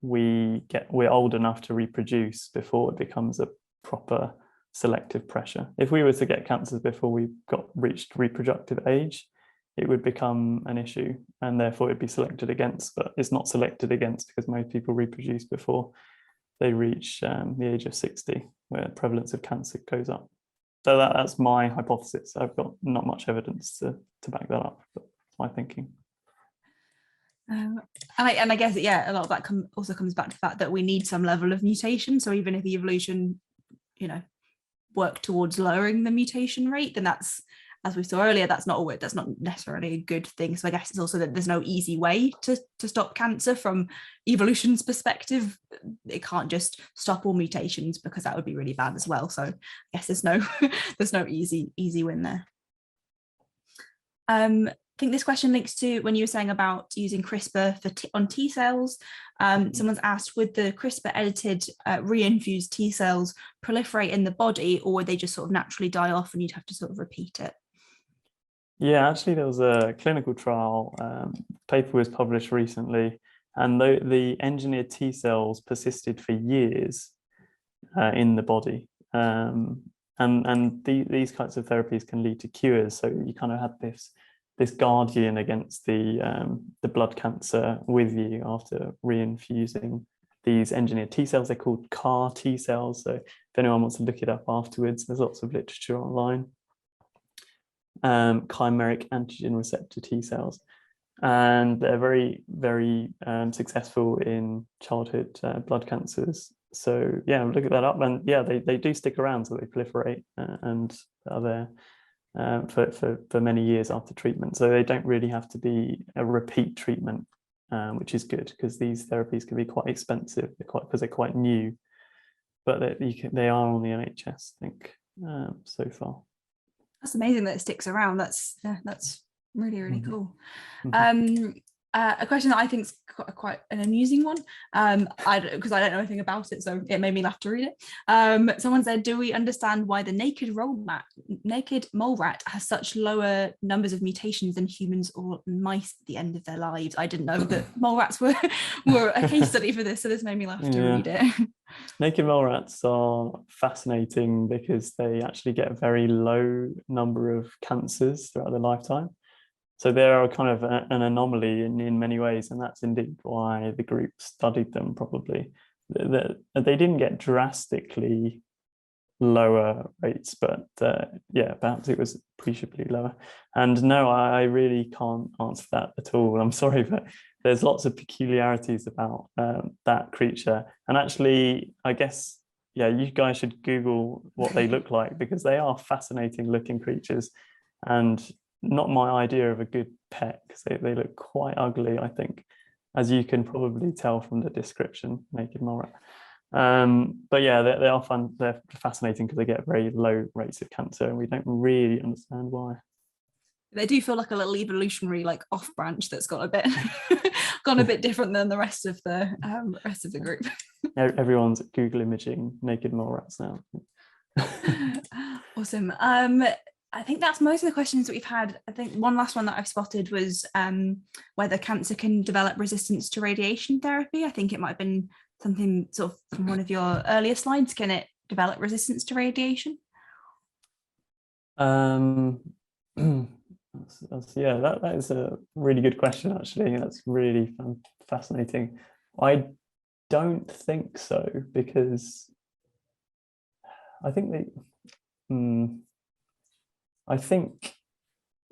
we're old enough to reproduce before it becomes a proper selective pressure. If we were to get cancers before we reached reproductive age, it would become an issue, and therefore it'd be selected against. But it's not selected against because most people reproduce before they reach the age of 60, where the prevalence of cancer goes up. So that's my hypothesis. I've got not much evidence to back that up, but it's my thinking. And I guess, a lot of that also comes back to the fact that we need some level of mutation. So even if evolution, work towards lowering the mutation rate, then that's, as we saw earlier, that's not necessarily a good thing. So I guess it's also that there's no easy way to stop cancer from evolution's perspective. It can't just stop all mutations because that would be really bad as well. So I guess there's no easy win there. I think this question links to when you were saying about using CRISPR on T cells. Someone's asked, would the CRISPR edited reinfused T cells proliferate in the body, or would they just sort of naturally die off and you'd have to sort of repeat it? Yeah, actually there was a clinical trial, paper was published recently, and the engineered T cells persisted for years in the body. And these kinds of therapies can lead to cures. So you kind of had this guardian against the blood cancer with you after reinfusing these engineered T cells. They're called CAR T cells. So if anyone wants to look it up afterwards, there's lots of literature online. Chimeric antigen receptor T cells. And they're very, very successful in childhood blood cancers. So yeah, look at that up, and yeah, they do stick around, so they proliferate and are there for many years after treatment. So they don't really have to be a repeat treatment, which is good, because these therapies can be quite expensive because they're quite new, but they are on the NHS, I think, so far. That's amazing that it sticks around. That's really, really cool. A question that I think is quite an amusing one, because I don't know anything about it, so it made me laugh to read it. Someone said, "Do we understand why the naked mole rat has such lower numbers of mutations than humans or mice at the end of their lives?" I didn't know that mole rats were a case study for this, so this made me laugh to read it. Naked mole rats are fascinating because they actually get a very low number of cancers throughout their lifetime. So they're kind of an anomaly in many ways, and that's indeed why the group studied them probably. They didn't get drastically lower rates, but yeah, perhaps it was appreciably lower. And no, I really can't answer that at all. I'm sorry, but there's lots of peculiarities about that creature. And actually, I guess, yeah, you guys should Google what they look like, because they are fascinating looking creatures. And not my idea of a good pet, because they look quite ugly, I think, as you can probably tell from the description, naked mole rat. But yeah, they are fun. They're fascinating because they get very low rates of cancer, and we don't really understand why. They do feel like a little evolutionary off branch that's got a bit gone a bit different than the rest of the group. Everyone's Google imaging naked mole rats now. Awesome. I think that's most of the questions that we've had. I think one last one that I've spotted was whether cancer can develop resistance to radiation therapy. I think it might have been something sort of from one of your earlier slides. Can it develop resistance to radiation? That is a really good question, actually. That's really fascinating. I don't think so, because I think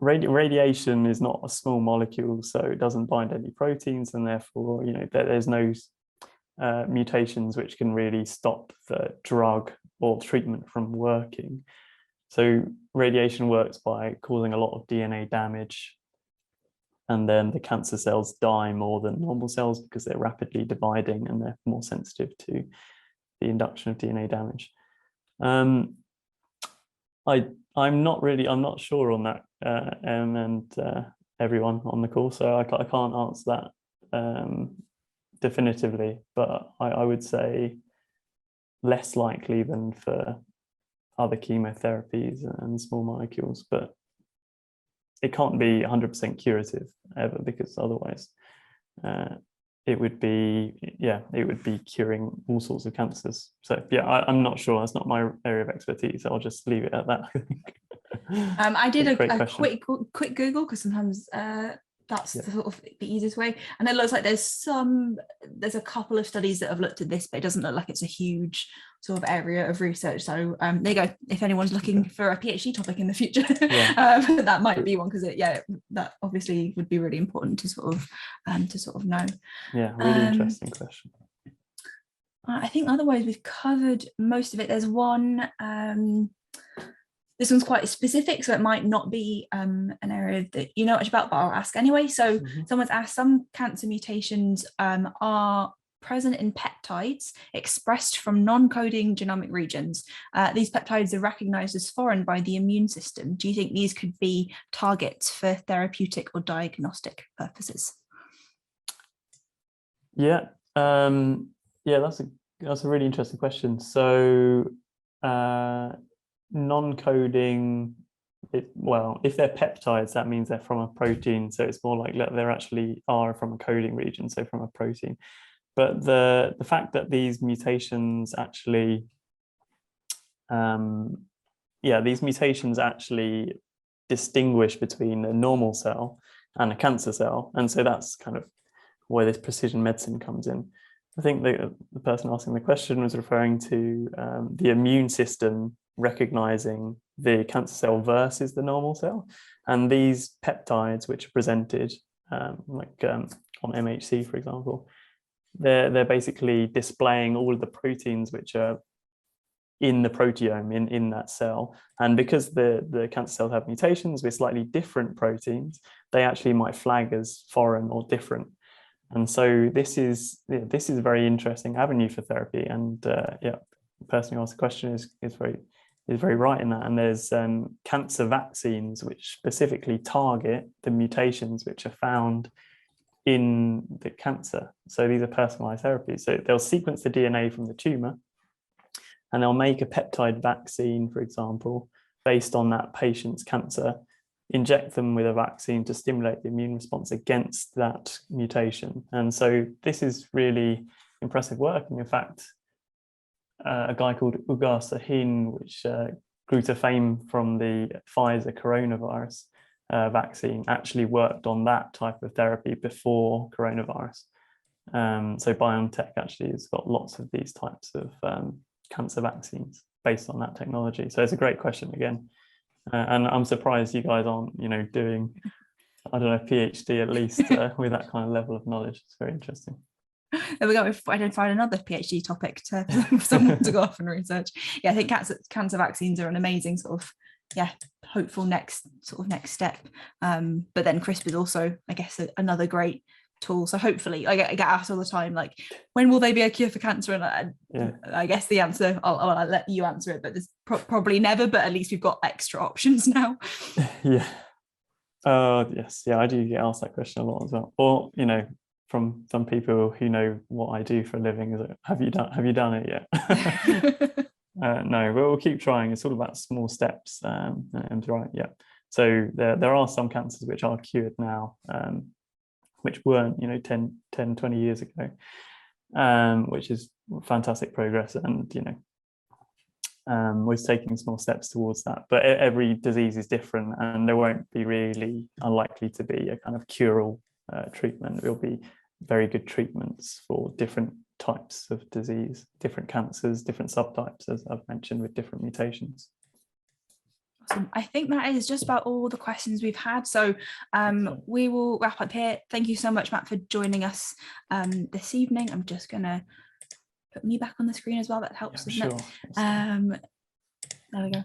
radiation is not a small molecule, so it doesn't bind any proteins, and therefore, there's no mutations which can really stop the drug or treatment from working. So radiation works by causing a lot of DNA damage, and then the cancer cells die more than normal cells because they're rapidly dividing and they're more sensitive to the induction of DNA damage. I'm not sure on that, and everyone on the call, so I can't answer that definitively, but I would say less likely than for other chemotherapies and small molecules, but it can't be 100% curative ever, because otherwise it would be curing all sorts of cancers. So yeah, I'm not sure. That's not my area of expertise. I'll just leave it at that. I did a quick Google, because sometimes that's the sort of the easiest way, and it looks like there's a couple of studies that have looked at this, but it doesn't look like it's a huge sort of area of research. So there you go, if anyone's looking for a PhD topic in the future, that might be one, because that obviously would be really important to sort of know. Yeah, really interesting question. I think otherwise we've covered most of it. There's one, this one's quite specific, so it might not be an area that you know much about, but I'll ask anyway. So someone's asked, some cancer mutations are present in peptides expressed from non-coding genomic regions. These peptides are recognized as foreign by the immune system. Do you think these could be targets for therapeutic or diagnostic purposes? Yeah, that's a really interesting question. So non-coding, if they're peptides, that means they're from a protein, so it's more like they're actually are from a coding region, so from a protein. But the fact that these mutations actually distinguish between a normal cell and a cancer cell, and so that's kind of where this precision medicine comes in. I think the person asking the question was referring to the immune system recognizing the cancer cell versus the normal cell, and these peptides, which are presented on MHC, for example, they're basically displaying all of the proteins which are in the proteome in that cell, and because the cancer cells have mutations with slightly different proteins, they actually might flag as foreign or different. And so this is a very interesting avenue for therapy, and the person who asked the question is very right in that. And there's cancer vaccines which specifically target the mutations which are found in the cancer. So these are personalized therapies. So they'll sequence the DNA from the tumor and they'll make a peptide vaccine, for example, based on that patient's cancer, inject them with a vaccine to stimulate the immune response against that mutation. And so this is really impressive work. And in fact, a guy called Ugur Sahin, which grew to fame from the Pfizer coronavirus vaccine, actually worked on that type of therapy before coronavirus. So BioNTech actually has got lots of these types of cancer vaccines based on that technology. So it's a great question again. And I'm surprised you guys aren't, doing, I don't know, PhD at least with that kind of level of knowledge. It's very interesting. There we go. We've identified another PhD topic for someone to go off and research. Yeah, I think cancer vaccines are an amazing sort of, hopeful next step. But then CRISPR is also, I guess, another great tool. So hopefully, I get asked all the time, like, when will they be a cure for cancer? And I guess the answer, I'll let you answer it, but there's probably never. But at least we've got extra options now. Yeah. Yes. Yeah, I do get asked that question a lot as well. Or from some people who know what I do for a living, is like, have you done it yet? No, but we'll keep trying. It's all about small steps. And right, yeah. So there are some cancers which are cured now, which weren't 10, 20 years ago, which is fantastic progress. And we're taking small steps towards that. But every disease is different, and there won't be really unlikely to be a kind of cure-all treatment. There'll be very good treatments for different types of disease, different cancers, different subtypes, as I've mentioned, with different mutations. Awesome. I think that is just about all the questions we've had. So we will wrap up here. Thank you so much, Matt, for joining us this evening. I'm just going to put me back on the screen as well. That helps, doesn't it? There we go.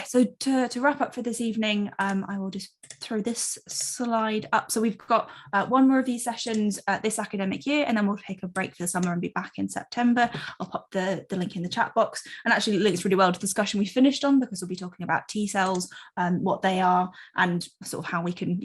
So to wrap up for this evening, I will just throw this slide up. So we've got one more of these sessions this academic year, and then we'll take a break for the summer and be back in September. I'll pop the link in the chat box, and actually it links really well to the discussion we finished on, because we'll be talking about T cells, what they are, and sort of how we can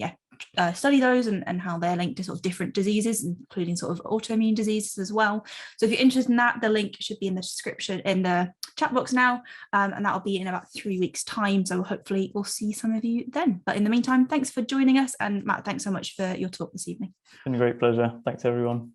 study those and how they're linked to sort of different diseases, including sort of autoimmune diseases as well. So if you're interested in that, the link should be in the description in the chat box now, and that'll be in about 3 weeks time. So hopefully we'll see some of you then. But in the meantime, thanks for joining us, and Matt, thanks so much for your talk this evening. It's been a great pleasure. Thanks everyone.